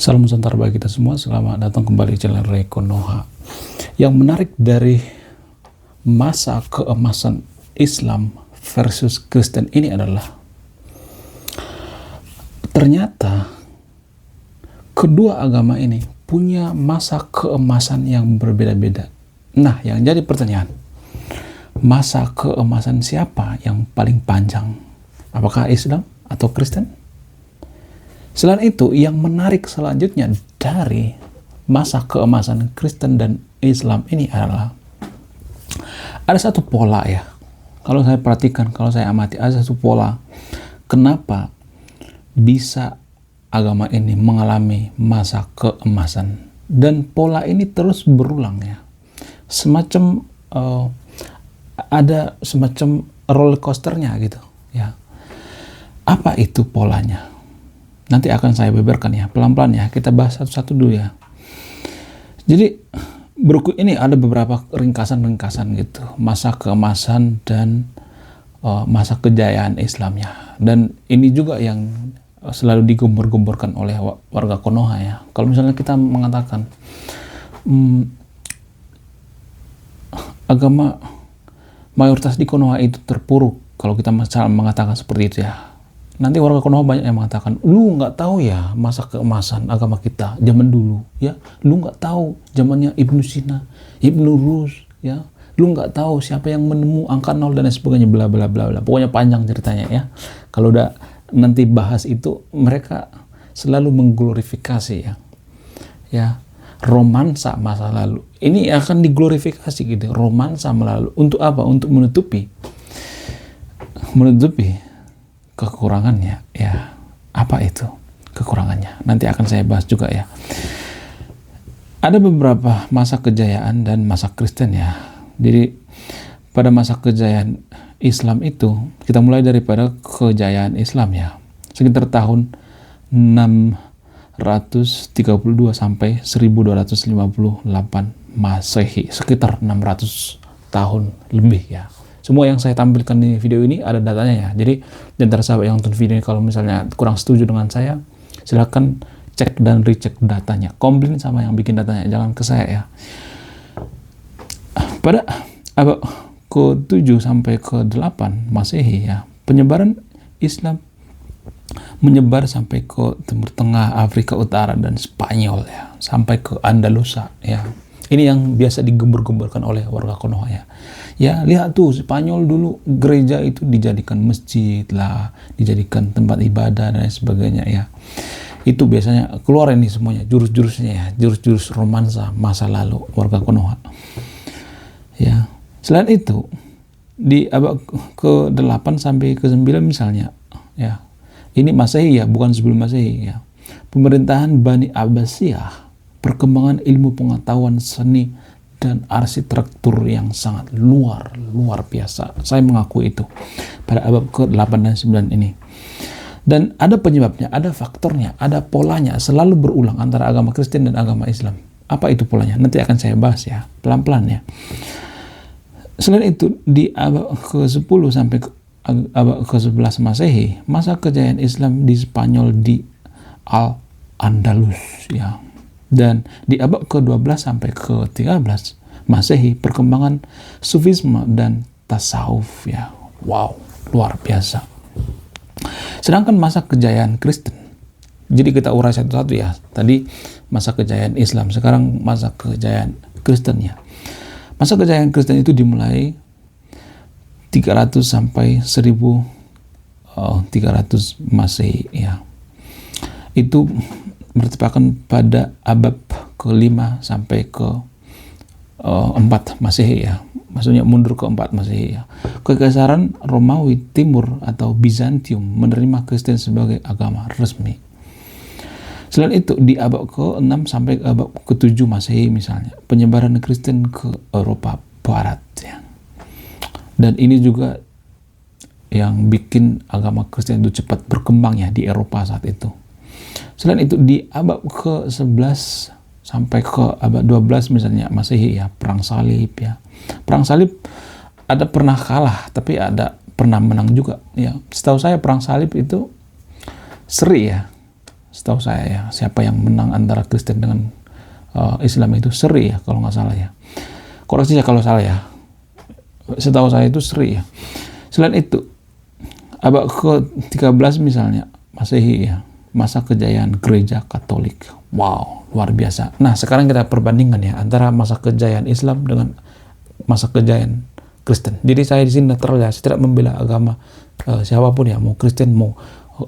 Salam Nusantara bagi kita semua, selamat datang kembali di channel Ray Konoha. Yang menarik dari masa keemasan Islam versus Kristen ini adalah ternyata kedua agama ini punya masa keemasan yang berbeda-beda. Nah, yang jadi pertanyaan, masa keemasan siapa yang paling panjang? Apakah Islam atau Kristen? Selain itu, yang menarik selanjutnya dari masa keemasan Kristen dan Islam ini adalah ada satu pola ya. Kalau saya perhatikan, kalau saya amati, ada satu pola kenapa bisa agama ini mengalami masa keemasan. Dan pola ini terus berulang ya. Semacam ada semacam roller coasternya gitu ya. Apa itu polanya? Nanti akan saya beberkan ya, pelan-pelan ya. Kita bahas satu-satu dulu ya. Jadi, berikut ini ada beberapa ringkasan-ringkasan gitu. Masa keemasan dan masa kejayaan Islamnya. Dan ini juga yang selalu digembor-gemborkan oleh warga Konoha ya. Kalau misalnya kita mengatakan agama mayoritas di Konoha itu terpuruk, kalau kita mengatakan seperti itu ya, nanti warga Konoha banyak yang mengatakan, lu nggak tahu ya masa keemasan agama kita zaman dulu ya, lu nggak tahu zamannya Ibnu Sina, Ibnu Rus ya, lu nggak tahu siapa yang menemu angka 0 dan sebagainya, bla bla bla bla. Pokoknya panjang ceritanya ya. Kalau udah nanti bahas itu, mereka selalu mengglorifikasi ya romansa masa lalu. Ini akan diglorifikasi gitu, romansa masa lalu. Untuk apa? Untuk menutupi kekurangannya ya. Apa itu kekurangannya? Nanti akan saya bahas juga ya. Ada beberapa masa kejayaan dan masa Kristen ya. Jadi pada masa kejayaan Islam itu, kita mulai daripada kejayaan Islam ya, sekitar tahun 632 sampai 1258 Masehi, sekitar 600 tahun lebih ya. Semua yang saya tampilkan di video ini ada datanya ya. Jadi di antara sahabat yang nonton video ini, kalau misalnya kurang setuju dengan saya, silahkan cek dan recheck datanya. Komplain sama yang bikin datanya, jangan ke saya ya. Pada abad ke-7 sampai ke-8 Masehi ya, penyebaran Islam menyebar sampai ke Timur Tengah, Afrika Utara, dan Spanyol ya, sampai ke Andalusia ya. Ini yang biasa digembur-gemburkan oleh warga Konoha ya. Ya, lihat tuh, Spanyol dulu gereja itu dijadikan masjid lah, dijadikan tempat ibadah dan sebagainya ya. Itu biasanya keluar ini semuanya, jurus-jurusnya ya, jurus-jurus romansa masa lalu warga Konoha. Ya. Selain itu, di abad ke-8 sampai ke-9 misalnya ya. Ini Masehi ya, bukan sebelum Masehi ya. Pemerintahan Bani Abbasiyah, perkembangan ilmu pengetahuan seni dan arsitektur yang sangat luar biasa. Saya mengaku itu pada abad ke-8 dan 9 ini. Dan ada penyebabnya, ada faktornya, ada polanya, selalu berulang antara agama Kristen dan agama Islam. Apa itu polanya? Nanti akan saya bahas ya, pelan-pelan ya. Selain itu, di abad ke-10 sampai abad ke-11 Masehi, masa kejayaan Islam di Spanyol di Al-Andalus ya. Dan di abad ke-12 sampai ke-13 Masehi, perkembangan Sufisme dan tasawuf ya. Wow, luar biasa. Sedangkan masa kejayaan Kristen, jadi kita urai satu-satu ya. Tadi masa kejayaan Islam, sekarang masa kejayaan Kristen ya. Masa kejayaan Kristen itu dimulai 300 sampai 1300 Masehi ya. Itu bertepatan pada abad ke-5 sampai ke-4 Masehi ya. Maksudnya mundur ke-4 Masehi ya. Kekaisaran Romawi Timur atau Bizantium menerima Kristen sebagai agama resmi. Selain itu, di abad ke-6 sampai abad ke-7 Masehi misalnya, penyebaran Kristen ke Eropa Barat ya. Dan ini juga yang bikin agama Kristen itu cepat berkembang ya di Eropa saat itu. Selain itu, di abad ke-11 sampai ke abad 12 misalnya Masehi ya, perang salib ya. Perang salib ada pernah kalah, tapi ada pernah menang juga ya. Setahu saya perang salib itu seri ya. setahu saya ya. Siapa yang menang antara Kristen dengan Islam itu seri ya, kalau nggak salah ya. Koreksi saya kalau salah ya. Setahu saya itu seri ya. Selain itu, abad ke-13 misalnya, Masehi ya, masa kejayaan gereja Katolik. Wow, luar biasa. Nah, sekarang kita perbandingkan ya antara masa kejayaan Islam dengan masa kejayaan Kristen. Jadi saya di sini netral ya, saya tidak membela agama siapapun ya, mau Kristen mau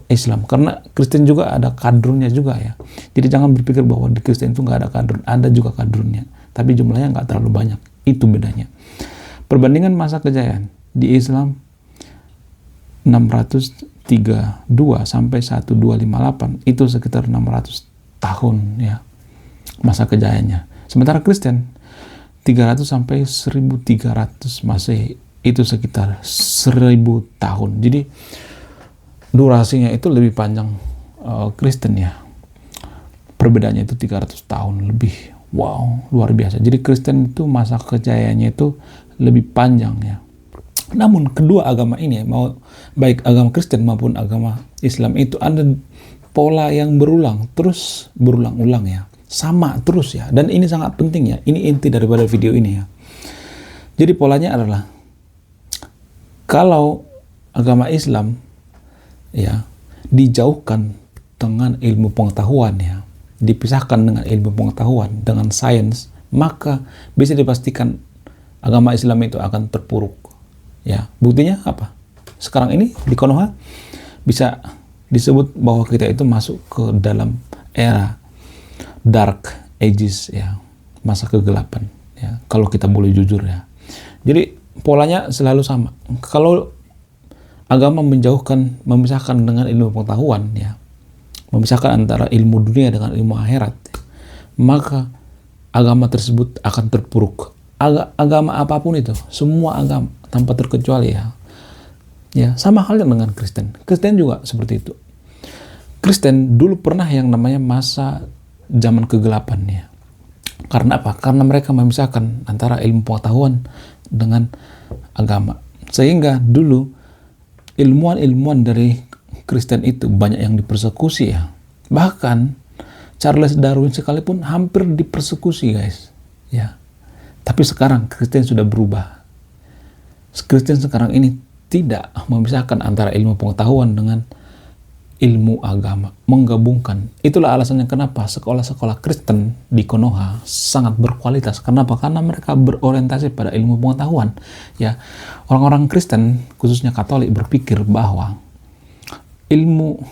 Islam, karena Kristen juga ada kadrunnya juga ya. Jadi jangan berpikir bahwa di Kristen itu nggak ada kadrun, ada juga kadrunnya, tapi jumlahnya nggak terlalu banyak. Itu bedanya. Perbandingan masa kejayaan di Islam 632 sampai 1258 itu sekitar 600 tahun ya masa kejayaannya. Sementara Kristen 300 sampai 1300 Masehi itu sekitar 1000 tahun. Jadi durasinya itu lebih panjang Kristen ya. Perbedaannya itu 300 tahun lebih. Wow, luar biasa. Jadi Kristen itu masa kejayaannya itu lebih panjang ya. Namun kedua agama ini mau baik agama Kristen maupun agama Islam itu ada pola yang terus berulang-ulang ya. Sama terus ya. Dan ini sangat penting ya. Ini inti daripada video ini ya. Jadi polanya adalah kalau agama Islam ya dijauhkan dengan ilmu pengetahuan ya, dipisahkan dengan ilmu pengetahuan dengan sains, maka bisa dipastikan agama Islam itu akan terpuruk ya. Buktinya apa? Sekarang ini di Konoha bisa disebut bahwa kita itu masuk ke dalam era Dark Ages ya, masa kegelapan ya, kalau kita boleh jujur ya. Jadi polanya selalu sama. Kalau agama memisahkan dengan ilmu pengetahuan ya, memisahkan antara ilmu dunia dengan ilmu akhirat, maka agama tersebut akan terpuruk. Agama apapun itu, semua agama tanpa terkecuali ya. Ya, sama halnya dengan Kristen. Kristen juga seperti itu. Kristen dulu pernah yang namanya masa zaman kegelapan ya. Karena apa? Karena mereka memisahkan antara ilmu pengetahuan dengan agama. Sehingga dulu ilmuwan-ilmuwan dari Kristen itu banyak yang dipersekusi ya. Bahkan Charles Darwin sekalipun hampir dipersekusi guys. Ya. Tapi sekarang Kristen sudah berubah. Kristen sekarang ini tidak memisahkan antara ilmu pengetahuan dengan ilmu agama, menggabungkan. Itulah alasannya kenapa sekolah-sekolah Kristen di Konoha sangat berkualitas. Kenapa? Karena mereka berorientasi pada ilmu pengetahuan. Ya, orang-orang Kristen, khususnya Katolik, berpikir bahwa ilmu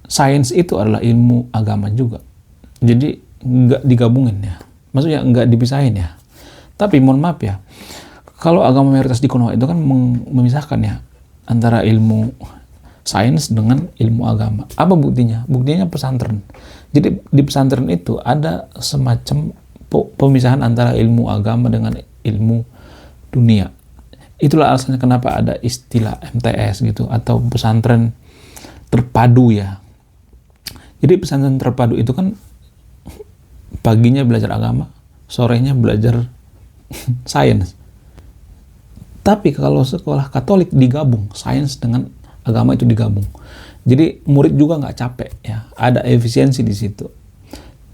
sains itu adalah ilmu agama juga. Jadi nggak digabungin ya. Maksudnya nggak dipisahin ya. Tapi mohon maaf ya, kalau agama mayoritas di Konoha itu kan memisahkan ya antara ilmu sains dengan ilmu agama. Apa buktinya? Buktinya pesantren. Jadi di pesantren itu ada semacam pemisahan antara ilmu agama dengan ilmu dunia. Itulah alasannya kenapa ada istilah MTS gitu, atau pesantren terpadu ya. Jadi pesantren terpadu itu kan paginya belajar agama, sorenya belajar sains. Tapi kalau sekolah Katolik digabung, sains dengan agama itu digabung. Jadi murid juga nggak capek ya, ada efisiensi di situ.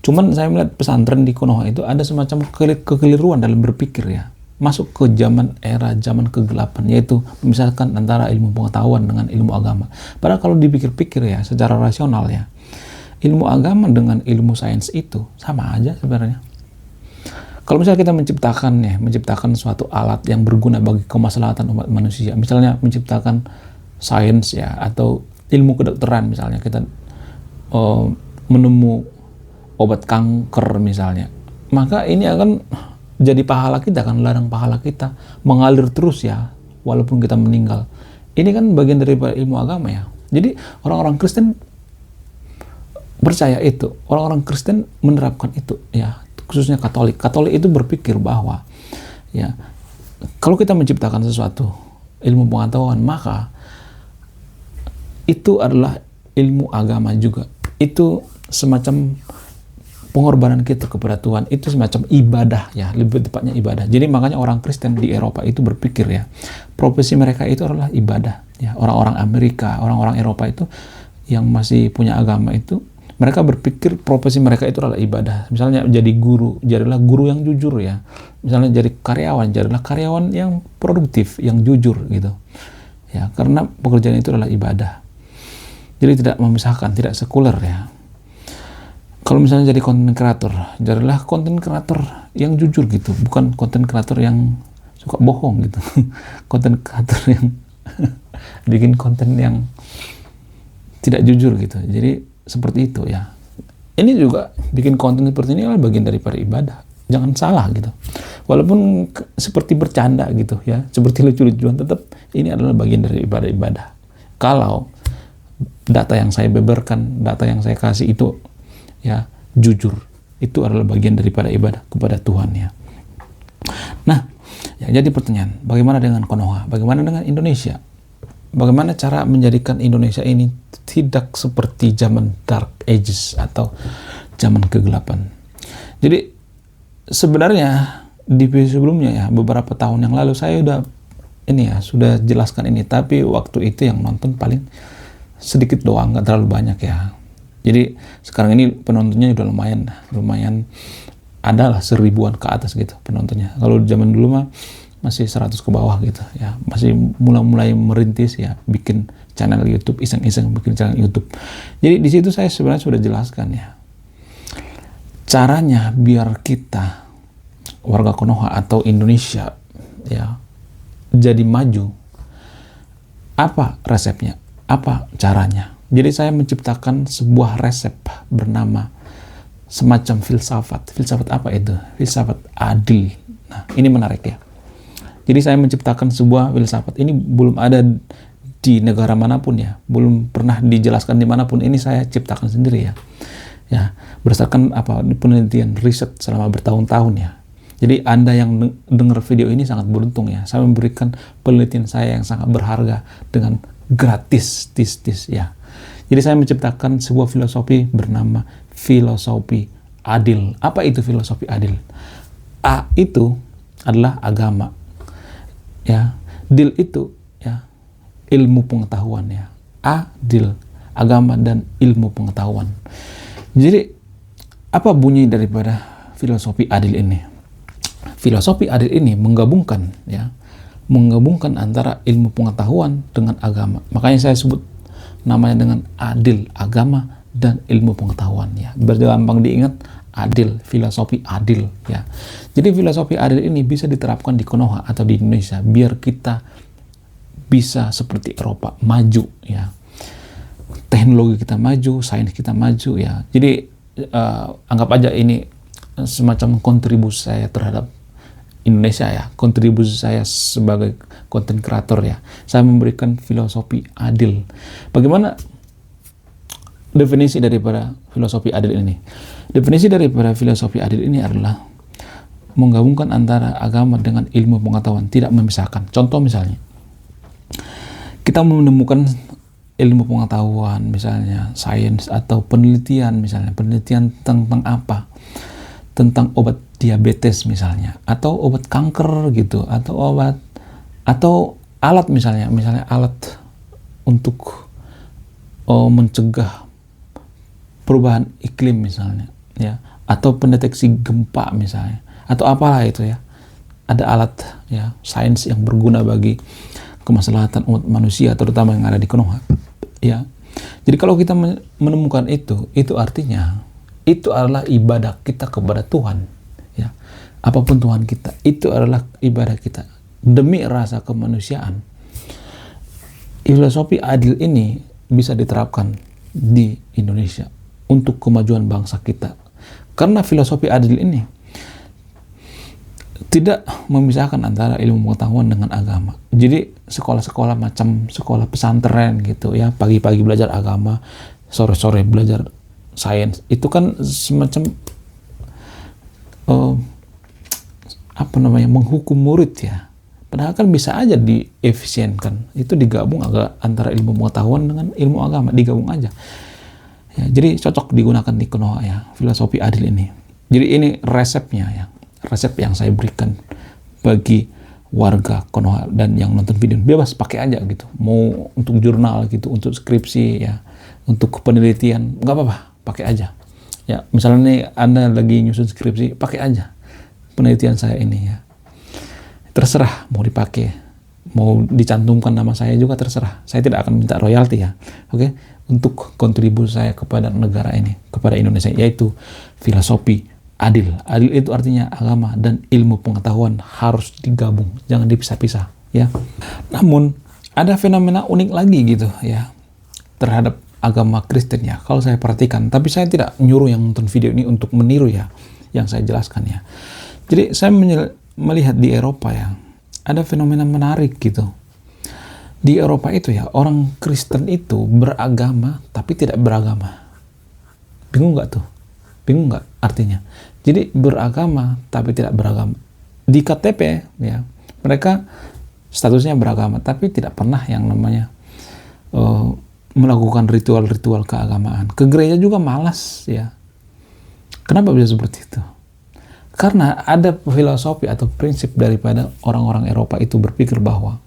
Cuman saya melihat pesantren di Konoha itu ada semacam kekeliruan dalam berpikir ya, masuk ke zaman kegelapan, yaitu memisahkan antara ilmu pengetahuan dengan ilmu agama. Padahal kalau dipikir-pikir ya, secara rasional ya, ilmu agama dengan ilmu sains itu sama aja sebenarnya. Kalau misalnya kita menciptakan suatu alat yang berguna bagi kemaslahatan umat manusia, misalnya menciptakan sains ya, atau ilmu kedokteran misalnya, kita menemu obat kanker misalnya, maka ini akan jadi pahala kita, kan ladang pahala kita mengalir terus ya walaupun kita meninggal. Ini kan bagian dari ilmu agama ya. Jadi orang-orang Kristen percaya itu, orang-orang Kristen menerapkan itu ya, khususnya Katolik. Katolik itu berpikir bahwa ya, kalau kita menciptakan sesuatu ilmu pengetahuan, maka itu adalah ilmu agama juga. Itu semacam pengorbanan kita kepada Tuhan, itu semacam ibadah ya, lebih tepatnya ibadah. Jadi makanya orang Kristen di Eropa itu berpikir ya, profesi mereka itu adalah ibadah ya. Orang-orang Amerika, orang-orang Eropa itu yang masih punya agama itu Mereka berpikir profesi mereka itu adalah ibadah. Misalnya jadi guru, jadilah guru yang jujur ya. Misalnya jadi karyawan, jadilah karyawan yang produktif, yang jujur gitu. Ya, karena pekerjaan itu adalah ibadah. Jadi tidak memisahkan, tidak sekuler ya. Kalau misalnya jadi konten kreator, jadilah konten kreator yang jujur gitu, bukan konten kreator yang suka bohong gitu. Konten kreator yang bikin konten yang tidak jujur gitu. Jadi seperti itu ya. Ini juga bikin konten seperti ini adalah bagian daripada ibadah. Jangan salah gitu. Walaupun seperti bercanda gitu ya, seperti lucu-lucuan, tetap ini adalah bagian dari ibadah. Kalau data yang saya beberkan, data yang saya kasih itu ya jujur, itu adalah bagian daripada ibadah kepada Tuhan ya. Nah, ya jadi pertanyaan, bagaimana dengan Konoha? Bagaimana dengan Indonesia? Bagaimana cara menjadikan Indonesia ini tidak seperti zaman Dark Ages atau zaman kegelapan? Jadi sebenarnya di video sebelumnya ya, beberapa tahun yang lalu saya sudah jelaskan ini, tapi waktu itu yang nonton paling sedikit doang, nggak terlalu banyak ya. Jadi sekarang ini penontonnya udah lumayan adalah 1000-an ke atas gitu penontonnya. Kalau zaman dulu mah masih 100 ke bawah gitu ya, masih mulai merintis ya, bikin channel YouTube, iseng-iseng bikin channel YouTube. Jadi di situ saya sebenarnya sudah jelaskan ya, caranya biar kita warga Konoha atau Indonesia ya jadi maju. Apa resepnya? Apa caranya? Jadi saya menciptakan sebuah resep bernama semacam filsafat. Filsafat apa itu? Filsafat adil. Nah, ini menarik ya. Jadi saya menciptakan sebuah filsafat. Ini belum ada di negara manapun ya. Belum pernah dijelaskan dimanapun. Ini saya ciptakan sendiri ya. Ya, berdasarkan penelitian riset selama bertahun-tahun ya. Jadi Anda yang dengar video ini sangat beruntung ya. Saya memberikan penelitian saya yang sangat berharga dengan gratis ya. Jadi saya menciptakan sebuah filosofi bernama filosofi adil. Apa itu filosofi adil? A itu adalah agama. Ya, dil itu ya ilmu pengetahuan ya. Adil, agama dan ilmu pengetahuan. Jadi apa bunyi daripada filosofi adil ini? Filosofi adil ini menggabungkan antara ilmu pengetahuan dengan agama. Makanya saya sebut namanya dengan adil, agama dan ilmu pengetahuan ya. Bergampang diingat, adil, filosofi adil ya. Jadi filosofi adil ini bisa diterapkan di Konoha atau di Indonesia biar kita bisa seperti Eropa, maju ya. Teknologi kita maju, sains kita maju ya. Jadi anggap aja ini semacam kontribusi saya terhadap Indonesia ya, kontribusi saya sebagai konten kreator ya. Saya memberikan filosofi adil. Bagaimana definisi daripada filosofi adil ini? Definisi daripada filosofi adil ini adalah menggabungkan antara agama dengan ilmu pengetahuan, tidak memisahkan. Contoh misalnya, kita menemukan ilmu pengetahuan, misalnya sains atau penelitian, misalnya penelitian tentang apa? Tentang obat diabetes misalnya, atau obat kanker gitu, atau alat misalnya alat untuk mencegah perubahan iklim misalnya ya, atau pendeteksi gempa misalnya, atau apalah itu ya. Ada alat ya sains yang berguna bagi kemaslahatan umat manusia, terutama yang ada di Konoha ya. Jadi kalau kita menemukan itu artinya itu adalah ibadah kita kepada Tuhan ya. Apapun Tuhan kita, itu adalah ibadah kita demi rasa kemanusiaan. Filosofi adil ini bisa diterapkan di Indonesia untuk kemajuan bangsa kita. Karena filosofi adil ini tidak memisahkan antara ilmu pengetahuan dengan agama. Jadi sekolah-sekolah macam sekolah pesantren gitu ya, pagi-pagi belajar agama, sore-sore belajar sains, itu kan semacam menghukum murid ya. Padahal kan bisa aja diefisienkan, itu digabung agak antara ilmu pengetahuan dengan ilmu agama, digabung aja ya. Jadi cocok digunakan di Konoha ya, filosofi adil ini. Jadi ini resepnya ya, resep yang saya berikan bagi warga Konoha dan yang nonton video. Bebas pakai aja gitu, mau untuk jurnal gitu, untuk skripsi ya, untuk penelitian, nggak apa-apa, pakai aja. Ya, misalnya nih Anda lagi nyusun skripsi, pakai aja penelitian saya ini ya. Terserah mau dipakai, mau dicantumkan nama saya juga terserah. Saya tidak akan minta royalti ya. Oke, untuk kontribusi saya kepada negara ini, kepada Indonesia, yaitu filosofi adil. Adil itu artinya agama dan ilmu pengetahuan harus digabung, jangan dipisah-pisah ya. Namun ada fenomena unik lagi gitu ya terhadap agama Kristen ya, kalau saya perhatikan. Tapi saya tidak nyuruh yang nonton video ini untuk meniru ya, yang saya jelaskan ya. Jadi saya melihat di Eropa ya, ada fenomena menarik gitu. Di Eropa itu ya, orang Kristen itu beragama tapi tidak beragama. Bingung nggak tuh? Bingung nggak artinya? Jadi beragama tapi tidak beragama. Di KTP ya, mereka statusnya beragama tapi tidak pernah yang namanya melakukan ritual-ritual keagamaan. Ke gereja juga malas ya. Kenapa bisa seperti itu? Karena ada filosofi atau prinsip daripada orang-orang Eropa itu berpikir bahwa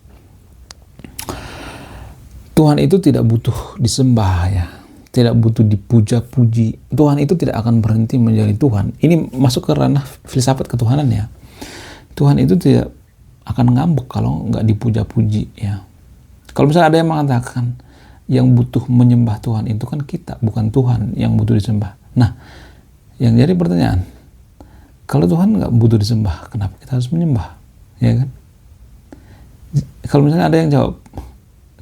Tuhan itu tidak butuh disembah ya, tidak butuh dipuja-puji. Tuhan itu tidak akan berhenti menjadi Tuhan. Ini masuk ke ranah filsafat ketuhanan ya. Tuhan itu tidak akan ngambek kalau nggak dipuja-puji ya. Kalau misalnya ada yang mengatakan yang butuh menyembah Tuhan itu kan kita, bukan Tuhan yang butuh disembah. Nah, yang jadi pertanyaan, kalau Tuhan nggak butuh disembah, kenapa kita harus menyembah? Ya kan? Kalau misalnya ada yang jawab,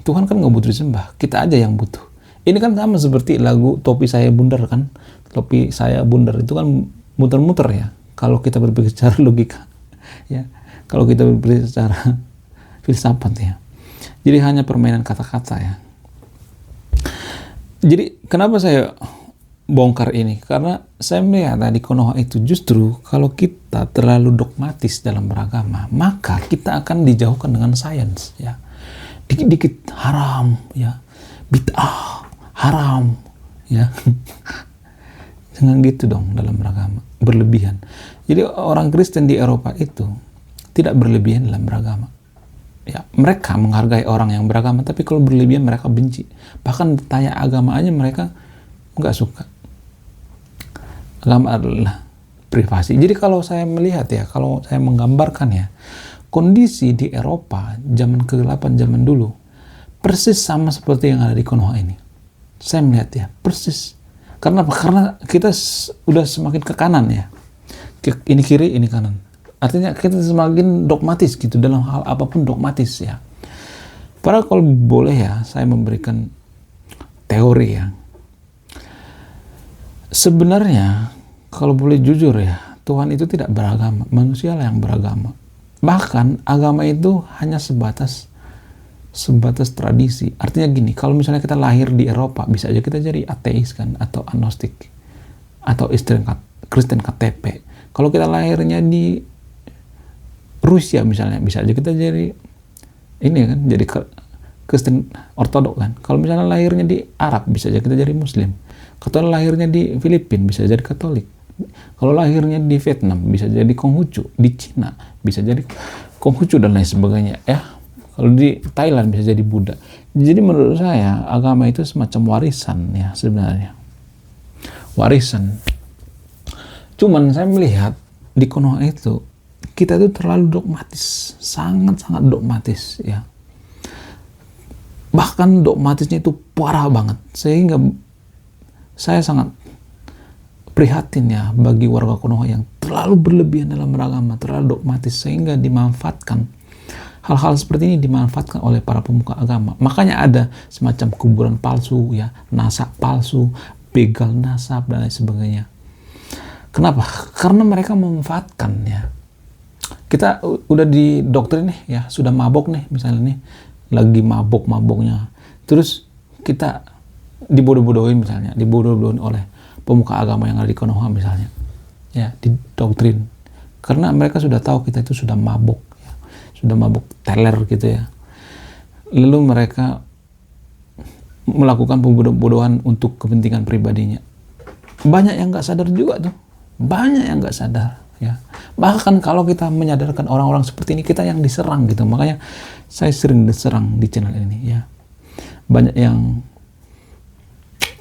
Tuhan kan nggak butuh disembah, kita aja yang butuh. Ini kan sama seperti lagu Topi Saya Bundar kan. Topi Saya Bundar itu kan muter-muter ya. Kalau kita berpikir secara logika, ya. Kalau kita berpikir secara filsafat ya. Jadi hanya permainan kata-kata ya. Jadi kenapa saya bongkar ini? Karena saya melihat di Konoha itu justru kalau kita terlalu dogmatis dalam beragama, maka kita akan dijauhkan dengan sains ya. Dikit-dikit haram ya, bid'ah haram ya. Jangan gitu dong dalam beragama, berlebihan. Jadi orang Kristen di Eropa itu tidak berlebihan dalam beragama. Ya, mereka menghargai orang yang beragama, tapi kalau berlebihan mereka benci. Bahkan tanya agama aja mereka nggak suka. Agama adalah privasi. Jadi kalau saya melihat ya, kalau saya menggambarkan ya, kondisi di Eropa zaman ke-8 zaman dulu persis sama seperti yang ada di Konoha ini. Saya melihat ya, persis. Karena apa? Karena kita udah semakin ke kanan ya. Ini kiri, ini kanan. Artinya kita semakin dogmatis gitu, dalam hal apapun dogmatis ya. Padahal kalau boleh ya, saya memberikan teori ya. Sebenarnya kalau boleh jujur ya, Tuhan itu tidak beragama, manusialah yang beragama. Bahkan agama itu hanya sebatas tradisi. Artinya gini, kalau misalnya kita lahir di Eropa, bisa aja kita jadi ateis kan, atau agnostik, atau Kristen KTP. Kalau kita lahirnya di Rusia misalnya, bisa aja kita jadi ini kan, jadi Kristen Ortodok kan. Kalau misalnya lahirnya di Arab, bisa aja kita jadi Muslim. Kalau lahirnya di Filipina, bisa jadi Katolik. Kalau lahirnya di Vietnam, bisa jadi Konghucu. Di Cina, bisa jadi Konghucu dan lain sebagainya ya. Kalau di Thailand, bisa jadi Buddha. Jadi menurut saya, agama itu semacam warisan ya sebenarnya. Warisan. Cuman saya melihat di Konoha itu, kita itu terlalu dogmatis, sangat-sangat dogmatis ya. Bahkan dogmatisnya itu parah banget, sehingga saya sangat prihatin ya bagi warga Konoha yang terlalu berlebihan dalam beragama, terlalu dogmatis, sehingga dimanfaatkan. Hal-hal seperti ini dimanfaatkan oleh para pemuka agama. Makanya ada semacam kuburan palsu ya, nasab palsu, begal nasab dan lain sebagainya. Kenapa? Karena mereka memanfaatkan ya. Kita udah didoktrin nih ya, sudah mabok nih misalnya nih, lagi mabok-maboknya. Terus kita dibodoh-bodohin misalnya, dibodoh-bodohin oleh pemuka agama yang ada di Konoha misalnya. Ya, didoktrin. Karena mereka sudah tahu kita itu sudah mabok ya. Sudah mabok teler gitu ya. Lalu mereka melakukan pembodohan untuk kepentingan pribadinya. Banyak yang nggak sadar juga tuh. Banyak yang nggak sadar. Ya, bahkan kalau kita menyadarkan orang-orang seperti ini, kita yang diserang gitu. Makanya saya sering diserang di channel ini ya. Banyak yang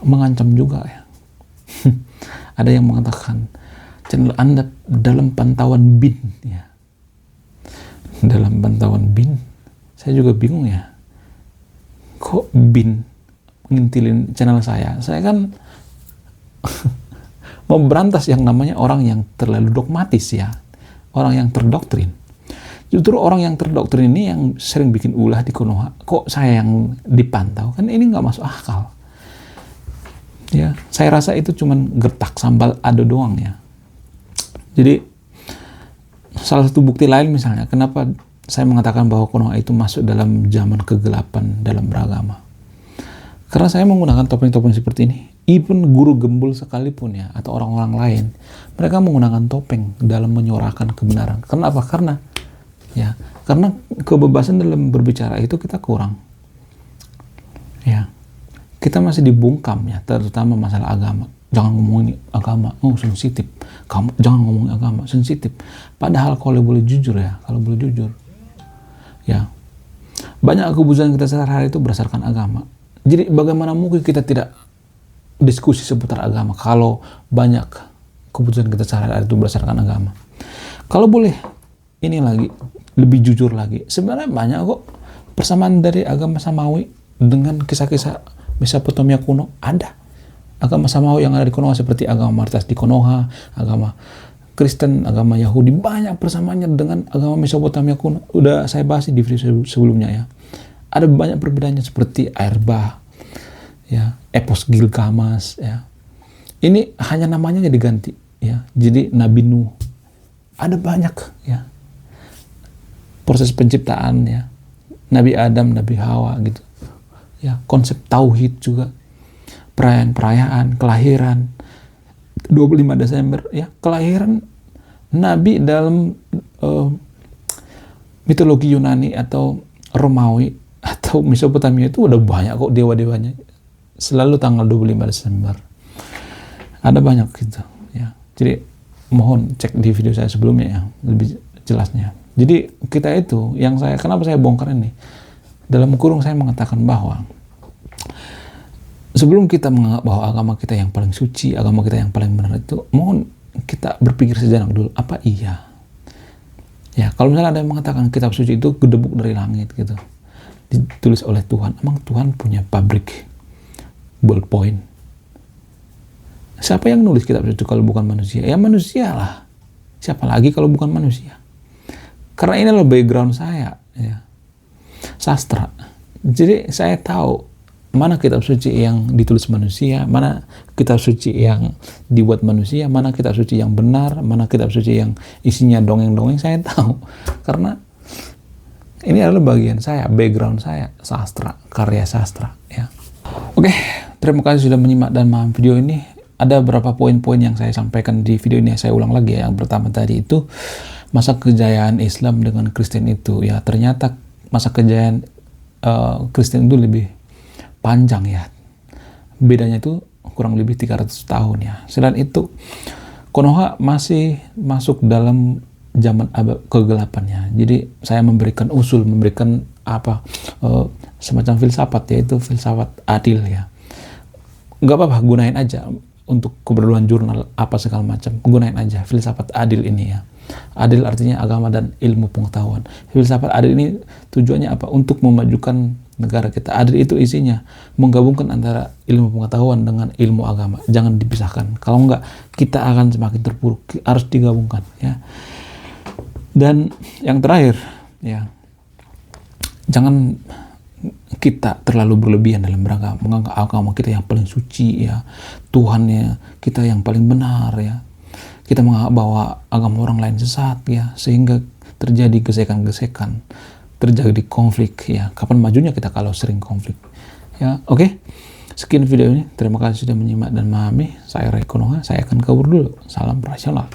mengancam juga ya. Ada yang mengatakan channel Anda dalam pantauan BIN ya. Dalam pantauan BIN, saya juga bingung ya. Kok BIN ngintilin channel saya? Saya kan mau berantas yang namanya orang yang terlalu dogmatis ya. Orang yang terdoktrin. Justru orang yang terdoktrin ini yang sering bikin ulah di Konoha. Kok saya yang dipantau? Kan ini nggak masuk akal. Ya, saya rasa itu cuman gertak sambal ado doang ya. Jadi salah satu bukti lain misalnya, kenapa saya mengatakan bahwa Konoha itu masuk dalam zaman kegelapan dalam beragama. Karena saya menggunakan topeng-topeng seperti ini. Even guru gembul sekalipun ya, atau orang-orang lain, mereka menggunakan topeng dalam menyuarakan kebenaran. Kenapa? Karena kebebasan dalam berbicara itu kita kurang. Ya, kita masih dibungkam ya, terutama masalah agama. Jangan ngomongin agama, sensitif. Kamu jangan ngomongin agama, sensitif. Padahal kalau boleh jujur ya, ya, banyak kebutuhan kita sehari-hari itu berdasarkan agama. Jadi bagaimana mungkin kita tidak diskusi seputar agama kalau banyak keputusan kita sehari-hari itu berdasarkan agama. Kalau boleh ini lagi lebih jujur lagi, sebenarnya banyak kok persamaan dari agama Samawi dengan kisah-kisah Mesopotamia kuno. Ada agama Samawi yang ada di Konoha seperti agama Martas di Konoha, agama Kristen, agama Yahudi, banyak persamaannya dengan agama Mesopotamia kuno. Udah saya bahas di video sebelumnya ya. Ada banyak perbedaannya seperti air bah, ya, epos Gilgamesh ya. Ini hanya namanya diganti ya. Jadi Nabi Nuh. Ada banyak ya. Proses penciptaan ya. Nabi Adam, Nabi Hawa gitu. Ya, konsep tauhid juga. Perayaan-perayaan, kelahiran 25 Desember ya, kelahiran Nabi dalam mitologi Yunani atau Romawi atau Mesopotamia itu udah banyak kok dewa-dewanya. Selalu tanggal 25 Desember. Ada banyak gitu ya. Jadi mohon cek di video saya sebelumnya ya, lebih jelasnya. Jadi kita itu kenapa saya bongkar ini? Dalam kurung saya mengatakan bahwa sebelum kita menganggap bahwa agama kita yang paling suci, agama kita yang paling benar itu, mohon kita berpikir sejenak dulu, apa iya? Ya, kalau misalnya ada yang mengatakan kitab suci itu gedebuk dari langit gitu, ditulis oleh Tuhan, emang Tuhan punya pabrik ballpoint? Siapa yang nulis kitab suci kalau bukan manusia? Ya manusia lah. Siapa lagi kalau bukan manusia? Karena ini adalah background saya, ya. Sastra. Jadi saya tahu mana kitab suci yang ditulis manusia, mana kitab suci yang dibuat manusia, mana kitab suci yang benar, mana kitab suci yang isinya dongeng-dongeng, saya tahu. Karena ini adalah bagian saya, background saya, sastra, karya sastra. Ya. Oke, terima kasih sudah menyimak dan memahami video ini. Ada beberapa poin-poin yang saya sampaikan di video ini, saya ulang lagi ya. Yang pertama tadi itu, masa kejayaan Islam dengan Kristen itu, ya ternyata masa kejayaan Kristen itu lebih panjang ya. Bedanya itu kurang lebih 300 tahun ya. Selain itu, Konoha masih masuk dalam zaman kegelapannya. Jadi saya memberikan semacam filsafat, yaitu filsafat adil ya. Nggak apa-apa, gunain aja untuk keperluan jurnal apa segala macam. Gunain aja filsafat adil ini ya. Adil artinya agama dan ilmu pengetahuan. Filsafat adil ini tujuannya apa? Untuk memajukan negara kita. Adil itu isinya menggabungkan antara ilmu pengetahuan dengan ilmu agama. Jangan dipisahkan. Kalau enggak, kita akan semakin terpuruk. Harus digabungkan ya. Dan yang terakhir ya, jangan kita terlalu berlebihan dalam beragama, menganggap agama kita yang paling suci ya, Tuhannya kita yang paling benar ya. Kita menganggap bahwa agama orang lain sesat ya, sehingga terjadi gesekan-gesekan, terjadi konflik ya. Kapan majunya kita kalau sering konflik ya. Oke, sekian video ini, terima kasih sudah menyimak dan memahami. Saya Ray Konoha, saya akan kabur dulu. Salam rasional.